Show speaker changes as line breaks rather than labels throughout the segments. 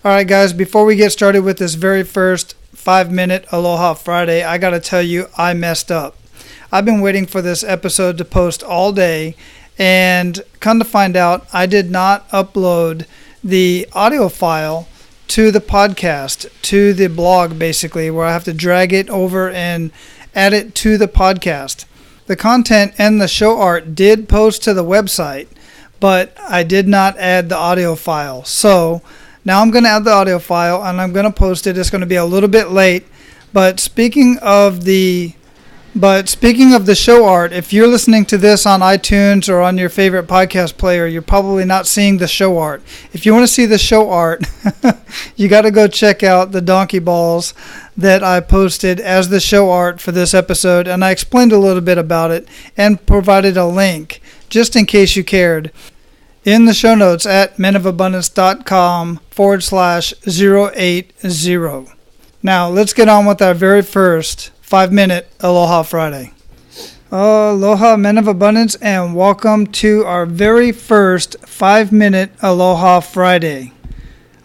All right, guys, before we get started with this very first 5-minute Aloha Friday, I got to tell you, I messed up. I've been waiting for this episode to post all day, and come to find out, I did not upload the audio file to the podcast, to the blog, basically, where I have to drag it over and add it to the podcast. The content and the show art did post to the website, but I did not add the audio file. So now I'm going to add the audio file and I'm going to post it. It's going to be a little bit late, but speaking of the show art, if you're listening to this on iTunes or on your favorite podcast player, you're probably not seeing the show art. If you want to see the show art, you got to go check out the donkey balls that I posted as the show art for this episode, and I explained a little bit about it and provided a link just in case you cared in the show notes at menofabundance.com/080. Now let's get on with our very first 5-minute Aloha Friday. Aloha, Men of Abundance, and welcome to our very first 5-minute Aloha Friday.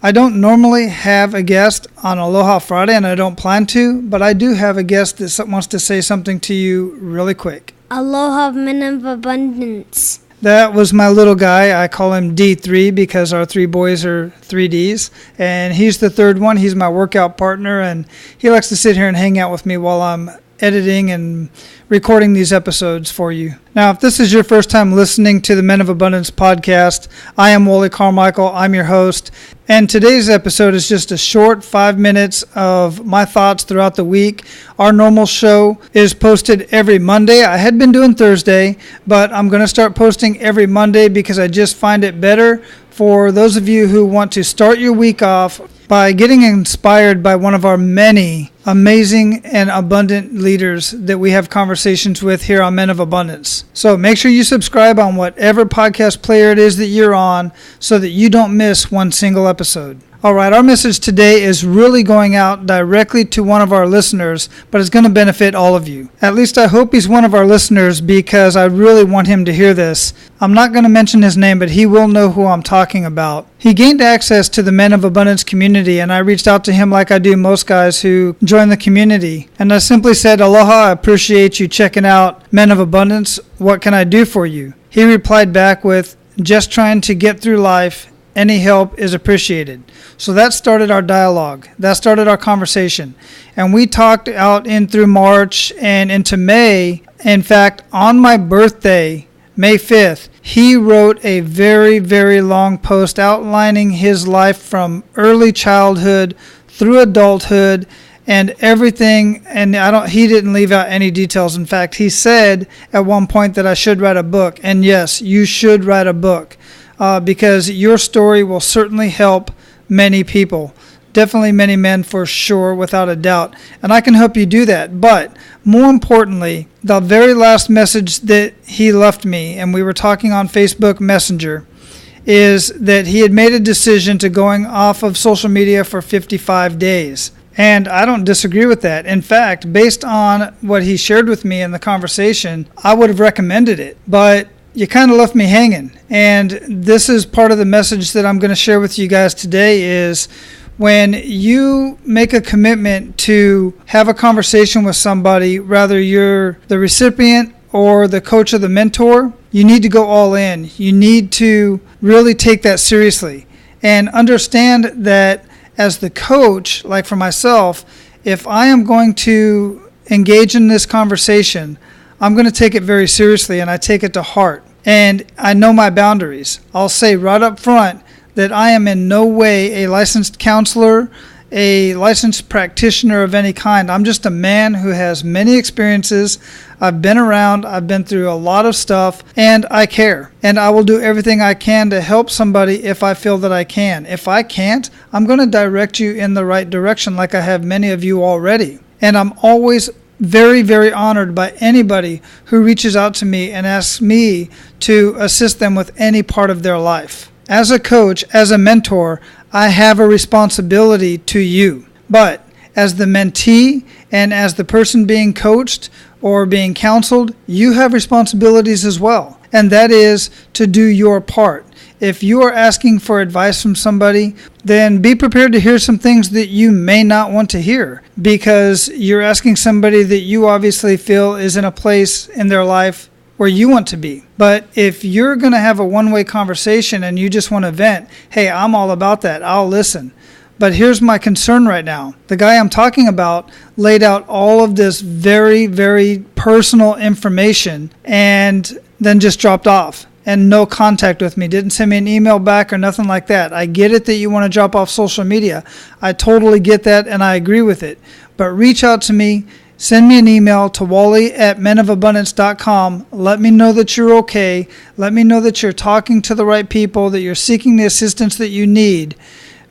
I don't normally have a guest on Aloha Friday, and I don't plan to, but I do have a guest that wants to say something to you really quick.
Aloha, Men of Abundance.
That was my little guy. I call him D3 because our three boys are 3Ds, and he's the third one. He's my workout partner, and he likes to sit here and hang out with me while I'm editing and recording these episodes for you. Now, if this is your first time listening to the Men of Abundance podcast, I am Wally Carmichael. I'm your host, and today's episode is just a short 5 minutes of my thoughts throughout the week. Our normal show is posted every Monday. I had been doing Thursday, but I'm going to start posting every Monday because I just find it better for those of you who want to start your week off by getting inspired by one of our many amazing and abundant leaders that we have conversations with here on Men of Abundance. So make sure you subscribe on whatever podcast player it is that you're on so that you don't miss one single episode. All right, our message today is really going out directly to one of our listeners, but it's going to benefit all of you. At least I hope he's one of our listeners because I really want him to hear this. I'm not going to mention his name, but he will know who I'm talking about. He gained access to the Men of Abundance community, and I reached out to him like I do most guys who join the community. And I simply said, "Aloha, I appreciate you checking out Men of Abundance. What can I do for you?" He replied back with, "Just trying to get through life. Any help is appreciated." So that started our dialogue. That started our conversation. And we talked out in through March and into May. In fact, on my birthday, May 5th, he wrote a very, very long post outlining his life from early childhood through adulthood and everything. And he didn't leave out any details. In fact, he said at one point that I should write a book. And yes, you should write a book. Because your story will certainly help many people. Definitely many men for sure, without a doubt. And I can help you do that. But more importantly, the very last message that he left me, and we were talking on Facebook Messenger, is that he had made a decision to going off of social media for 55 days. And I don't disagree with that. In fact, based on what he shared with me in the conversation, I would have recommended it. But you kind of left me hanging. And this is part of the message that I'm going to share with you guys today is when you make a commitment to have a conversation with somebody, whether you're the recipient or the coach or the mentor, you need to go all in. You need to really take that seriously and understand that as the coach, like for myself, if I am going to engage in this conversation, I'm going to take it very seriously, and I take it to heart. And I know my boundaries. I'll say right up front that I am in no way a licensed counselor, a licensed practitioner of any kind. I'm just a man who has many experiences. I've been around. I've been through a lot of stuff, and I care. And I will do everything I can to help somebody if I feel that I can. If I can't, I'm going to direct you in the right direction like I have many of you already. And I'm always very, very honored by anybody who reaches out to me and asks me to assist them with any part of their life. As a coach, as a mentor, I have a responsibility to you. But as the mentee and as the person being coached or being counseled, you have responsibilities as well. And that is to do your part. if you are asking for advice from somebody, then be prepared to hear some things that you may not want to hear, because you're asking somebody that you obviously feel is in a place in their life where you want to be. But if you're going to have a one-way conversation and you just want to vent, hey, I'm all about that. I'll listen. But here's my concern right now. The guy I'm talking about laid out all of this very, very personal information and then just dropped off and no contact with me. Didn't send me an email back or nothing like that. I get it that you want to drop off social media. I totally get that and I agree with it. But reach out to me. Send me an email to wally@menofabundance.com. Let me know that you're okay. Let me know that you're talking to the right people, that you're seeking the assistance that you need,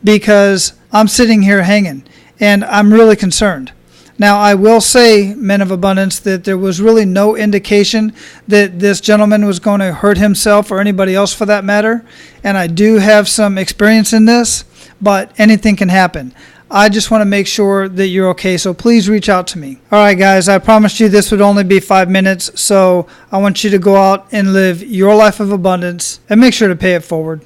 because I'm sitting here hanging and I'm really concerned. Now, I will say, Men of Abundance, that there was really no indication that this gentleman was going to hurt himself or anybody else for that matter. And I do have some experience in this, but anything can happen. I just want to make sure that you're okay, so please reach out to me. All right, guys, I promised you this would only be 5 minutes, so I want you to go out and live your life of abundance and make sure to pay it forward.